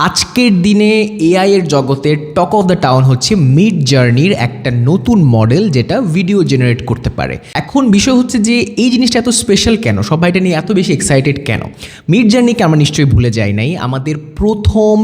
আজকের দিনে এআই এর জগতের টক অফ দ্য টাউন হচ্ছে মিড জার্নির একটা নতুন মডেল যেটা ভিডিও জেনারেট করতে পারে। এখন বিষয় হচ্ছে যে এই জিনিসটা এত স্পেশাল কেন, সবাই এটা নিয়ে এত বেশি এক্সাইটেড কেন? মিড জার্নিকে আমরা নিশ্চয়ই ভুলে যাই নাই। আমাদের প্রথম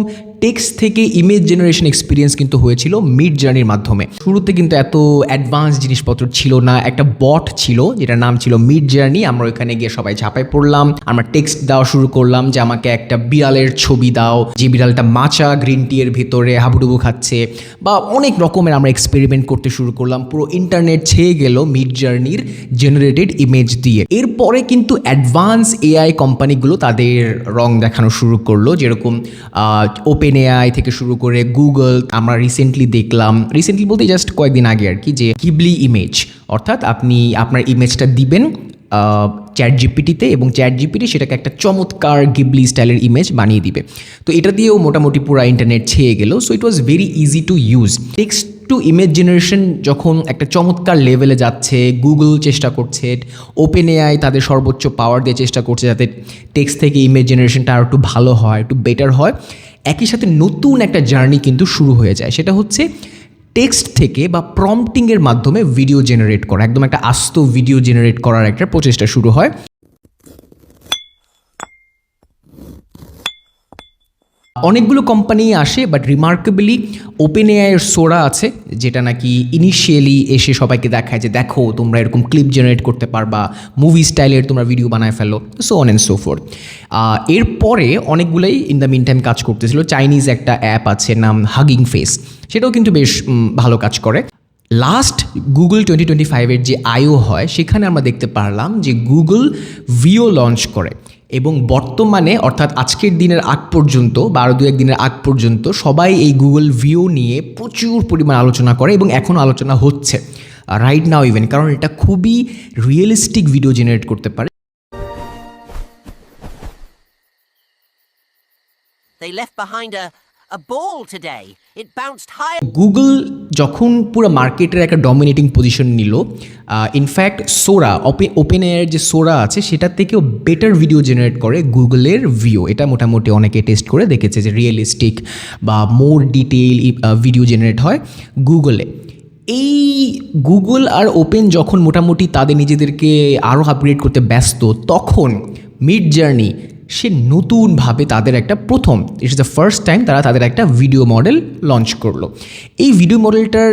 টেক্সট থেকে ইমেজ জেনারেশন এক্সপিরিয়েন্স কিন্তু হয়েছিল মিড জার্নির মাধ্যমে। শুরুতে কিন্তু এত অ্যাডভান্স জিনিসপত্র ছিল না, একটা বট ছিল যেটার নাম ছিল মিড জার্নি। আমরা ওইখানে গিয়ে সবাই ঝাঁপায় পড়লাম, আমরা টেক্সট দেওয়া শুরু করলাম যে আমাকে একটা বিড়ালের ছবি দাও, যে বিড়ালটা মাচা গ্রিন টি এর ভিতরে হাবুডুবু খাচ্ছে, বা অনেক রকমের আমরা এক্সপেরিমেন্ট করতে শুরু করলাম। পুরো ইন্টারনেট ছেয়ে গেল মিড জার্নির জেনারেটেড ইমেজ দিয়ে। এরপরে কিন্তু অ্যাডভান্স এআই কোম্পানিগুলো তাদের রং দেখানো শুরু করলো, যেরকম ওপেন এআই থেকে শুরু করে গুগল। আমরা রিসেন্টলি বলতে জাস্ট কয়েকদিন আগে আর কি, যে গিবলি ইমেজ, অর্থাৎ আপনি আপনার ইমেজটা দিবেন চ্যাট জিপিটিতে এবং চ্যাট জিপিটি সেটাকে একটা চমৎকার গিবলি স্টাইলের ইমেজ বানিয়ে দিবে। তো এটা দিয়েও মোটামুটি পুরো ইন্টারনেট ছেয়ে গেল। So it was very easy to use. Text to image generation যখন একটা চমৎকার লেভেলে যাচ্ছে, গুগল চেষ্টা করছে, ওপেন এআই তাদের সর্বোচ্চ পাওয়ার দিয়ে চেষ্টা করছে যাতে টেক্সট থেকে ইমেজ জেনারেশনটা আরও একটু ভালো হয়, একটু বেটার হয়। একই সাথে নতুন একটা জার্নি কিন্তু শুরু হয়ে যায়, সেটা হচ্ছে টেক্সট থেকে বা প্রম্পটিংয়ের মাধ্যমে ভিডিও জেনারেট করা, একদম একটা আস্ত ভিডিও জেনারেট করার একটা প্রচেষ্টা শুরু হয়। অনেকগুলো কোম্পানি আসে, বাট রিমার্কেবলি ওপেন এআইয়ের সোরা আছে, যেটা নাকি ইনিশিয়ালি এসে সবাইকে দেখায় যে দেখো তোমরা এরকম ক্লিপ জেনারেট করতে পারবা, মুভি স্টাইলের তোমরা ভিডিও বানায় ফেলো, so on and so forth. এরপরে অনেকগুলোই ইন দ্য মিন টাইম কাজ করতেছিল। চাইনিজ একটা অ্যাপ আছে নাম হাগিং ফেস, সেটাও কিন্তু বেশ ভালো কাজ করে। লাস্ট গুগল 2025-এর যে আইও হয় সেখানে আমরা দেখতে পারলাম যে গুগল ভিও লঞ্চ করে, এবং বর্তমানে অর্থাৎ আজকের দিনের আগ পর্যন্ত বা আরও দু একদিনের আগ পর্যন্ত সবাই এই গুগল ভিও নিয়ে প্রচুর পরিমাণ আলোচনা করে, এবং এখনও আলোচনা হচ্ছে রাইট নাও ইভেন, কারণ এটা খুবই রিয়েলিস্টিক ভিডিও জেনারেট করতে পারে। They left behind a ball today. It bounced high. Google যখন পুরো মার্কেটের একটা ডমিনেটিং পজিশন নিল, ইনফ্যাক্ট সোরা ওপেন এআইয়ের যে সোরা আছে সেটার থেকেও বেটার ভিডিও জেনারেট করে গুগলের ভিও। এটা মোটামুটি অনেকে টেস্ট করে দেখেছে যে রিয়েলিস্টিক বা মোর ডিটেইল ভিডিও জেনারেট হয় গুগলে। এই গুগল আর ওপেন যখন মোটামুটি তাদের নিজেদেরকে আরও আপগ্রেড করতে ব্যস্ত, তখন মিড জার্নি সে নতুনভাবে তাদের একটা প্রথম, it is the first time তারা তাদের একটা ভিডিও মডেল লঞ্চ করলো। এই ভিডিও মডেলটার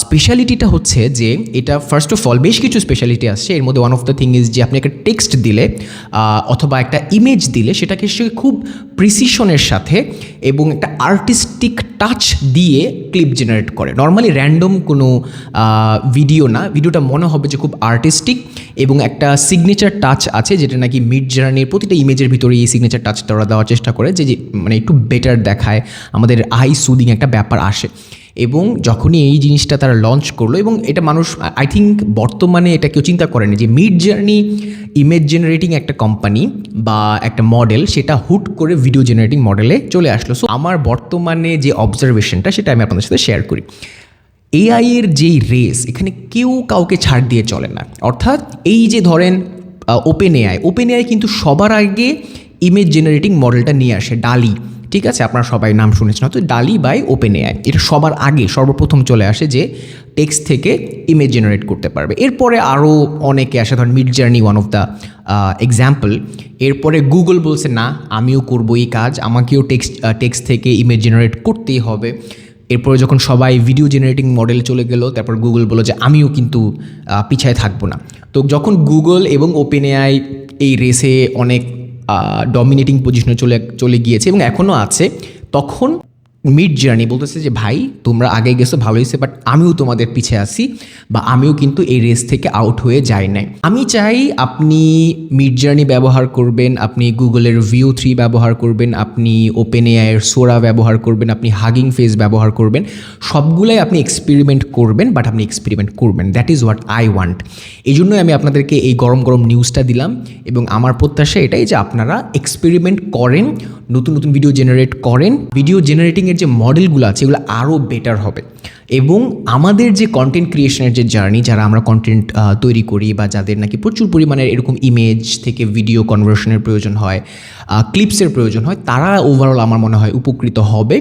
স্পেশালিটিটা হচ্ছে যে এটা ফার্স্ট অফ অল বেশ কিছু স্পেশালিটি আসছে। এর মধ্যে one of the thing is যে আপনি একটা টেক্সট দিলে অথবা একটা ইমেজ দিলে সেটাকে সে খুব প্রিসিশনের সাথে এবং একটা আর্টিস্টিক টাচ দিয়ে ক্লিপ জেনারেট করে। নর্মালি র্যান্ডম কোনো ভিডিও না, ভিডিওটা মনে হবে যে খুব আর্টিস্টিক এবং একটা সিগনেচার টাচ আছে, যেটা নাকি মিড জার্নির প্রতিটা ইমেজের ভিতরে এই সিগনেচার টাচটা ওরা দেওয়ার চেষ্টা করে, যে মানে একটু বেটার দেখায়, আমাদের আই সুদিং একটা ব্যাপার আসে। এবং যখনই এই জিনিসটা তারা লঞ্চ করলো, এবং এটা মানুষ আই থিঙ্ক বর্তমানে এটা কেউ চিন্তা করেনি যে মিড জার্নি ইমেজ জেনারেটিং একটা কোম্পানি বা একটা মডেল, সেটা হুট করে ভিডিও জেনারেটিং মডেলে চলে আসলো। সো আমার বর্তমানে যে অবজারভেশনটা সেটা আমি আপনাদের সাথে শেয়ার করি। এআই এর যেই রেস, এখানে কেউ কাউকে ছাড় দিয়ে চলে না। অর্থাৎ এই যে ধরেন ওপেন এআই কিন্তু সবার আগে ইমেজ জেনারেটিং মডেলটা নিয়ে আসে, ডালি। ঠিক আছে, আপনারা সবাই নাম শুনেছেন হয়তো, ডালি বাই ওপেন এআই। এটা সবার আগে সর্বপ্রথম চলে আসে যে টেক্সট থেকে ইমেজ জেনারেট করতে পারবে। এরপরে আরও অনেকে আসে, ধরেন mid journey one of the example. এরপরে গুগল বলছে না, আমিও করবো এই কাজ, আমাকেও টেক্সট থেকে ইমেজ জেনারেট করতেই হবে। এরপরে যখন সবাই ভিডিও জেনারেটিং মডেল চলে গেল, তারপর গুগল বলল যে আমিও কিন্তু পিছায় থাকবো না। তো যখন গুগল এবং ওপেন এআই এই রেসে অনেক ডমিনেটিং পজিশনে চলে গিয়েছে এবং এখনও আছে, তখন মিড জার্নি বলতেছে যে ভাই তোমরা আগে গেছো ভালো হয়েছে, বাট আমিও তোমাদের পিছে আসি, বা আমিও কিন্তু এই রেস থেকে আউট হয়ে যাই নাই। আমি চাই আপনি মিড জার্নি ব্যবহার করবেন, আপনি গুগলের ভিও 3 ব্যবহার করবেন, আপনি ওপেন এআইয়ের সোরা ব্যবহার করবেন, আপনি হাগিং ফেস ব্যবহার করবেন, সবগুলাই আপনি এক্সপেরিমেন্ট করবেন, বাট আপনি এক্সপেরিমেন্ট করবেন। That is what I want. এই জন্যই আমি আপনাদেরকে এই গরম গরম নিউজটা দিলাম, এবং আমার প্রত্যাশা এটাই যে আপনারা এক্সপেরিমেন্ট করেন, নতুন নতুন ভিডিও জেনারেট করেন। ভিডিও জেনারেটিংয়ের যে মডেলগুলো আছে এগুলো আরও বেটার হবে, এবং আমাদের যে কন্টেন্ট ক্রিয়েশনের যে জার্নি, যারা আমরা কন্টেন্ট তৈরি করি বা যাদের নাকি প্রচুর পরিমাণের এরকম ইমেজ থেকে ভিডিও কনভার্সনের প্রয়োজন হয়, ক্লিপসের প্রয়োজন হয়, তারা ওভারঅল আমার মনে হয় উপকৃত হবে।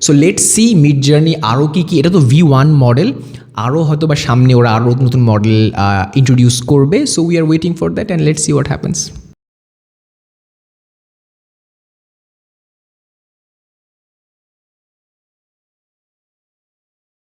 So let's see mid journey আরও কী কী, এটা তো V1 মডেল, আরও হয়তো বা সামনে ওরা আরও নতুন মডেল ইন্ট্রোডিউস করবে। So we are waiting for that and let's see what happens.